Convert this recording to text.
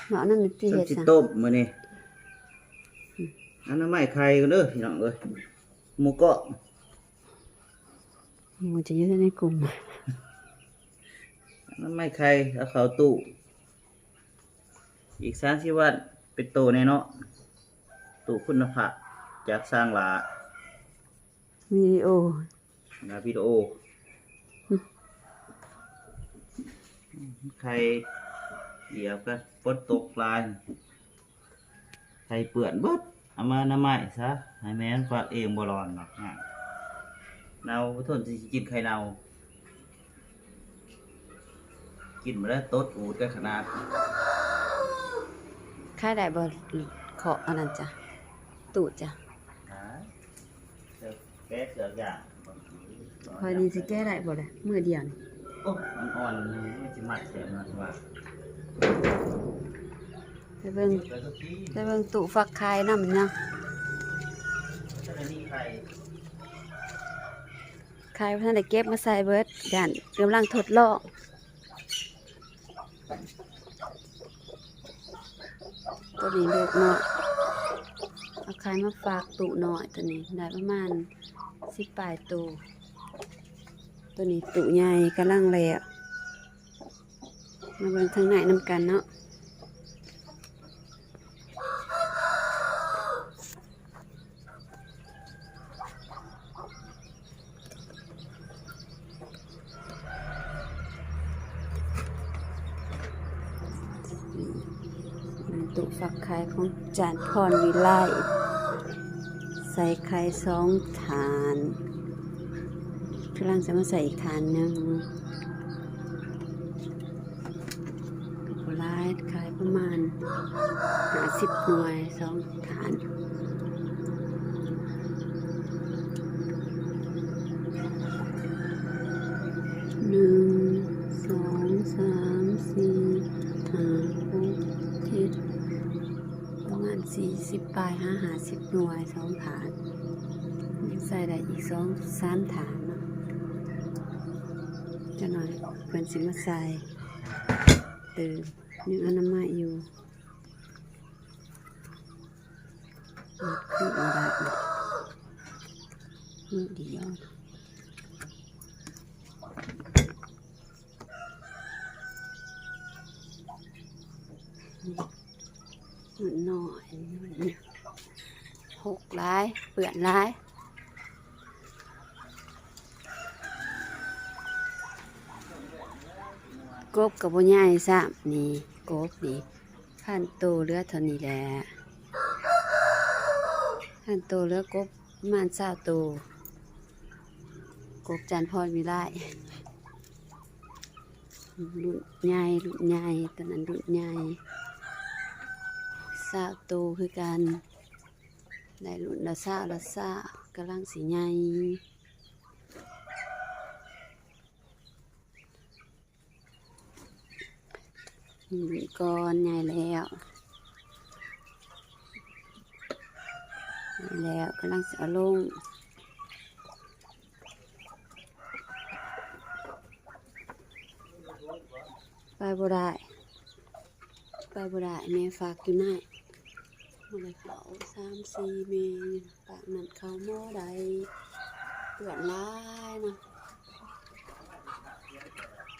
หมานั่นตีเห็ด สิ ซะ ต้มมื้อนี้อันนั้นไม่ไข่กันเด้อพี่น้องเอ้ยหมูก็ มันจะอยู่ในกลุ่ม อันนั้นไม่ไข่เอาเข้าตู้อีก30วันเป็นโตแน่เนาะตู้คุณภาพจากสร้างหลา วิดีโอ วิดีโอไข่เดี๋ยวก็ฝนตกลายไข่เปื้อนเบิดเอามาน้ำไม้ซะให้แม่นฝากเองบ่ร้อนหรอกนะเนาทนสิกินไข่เนากินมาแล้วตดอูดกันขนาด ค่ายได้บ่เคาะอันนั้นจ้ะตูดจ้ะ เสือแก้เสืออย่าง คอยนี่สิแก้ได้บ่ล่ะมื้อเดียวนี่ โอ้มันอ่อนไม่สิมัดเสียมาว่า ไปเบิ่งตู้ฟักไข่นำยัง ถ้าจะมีไข่ ไข่บ่ทันได้เก็บมาใส่เบิดย่านกำลังทดลองตัวนี้เล็กเนาะเอาไข่มาฝากตู้หน่อยตัวนี้ได้ประมาณ10ปลายตู้ตัวนี้ตู้ใหญ่กำลังแล้วมาเบิ่งทางไหนนำกันเนาะตู้ฝักไข่ของจานพรวิไลใส่ไข่2 ฐานกำลังจะมาใส่อีกฐานหนึ่งกุหลาบไข่ประมาณ50 หน่วย2 ฐาน1 2 3 4 5 6 7ประมาณ40 ปลาย50 หน่วย2 ฐานยังใส่ได้อีก2-3 ฐานเนาะจะหน่อยเพื่อนสิมาใส่ตื่นยังอนามัยอยู่ขึ้นมาได้มือเดียวหน่อย6 ลายเปื่อนลายกบกับบ่ใหญ่ซ้ำนี่กบนี่พันโตเหลือเท่านี้แหละพันโตเหลือกบประมาณ20 โตกบจันทร์พรวิไลรุ่นใหญ่ตอนนั้นรุ่นใหญ่20 โตคือกันได้รุ่นละ20กำลังสิใหญ่ก่อนใหญ่แล้วกำลังจะเอาลงไปบ่ได้แม่ฝากอยู่ไหนมาเลยเขา3-4 เมตรปากนั่นเขาหม้อใดเปื่อนร้ายนะ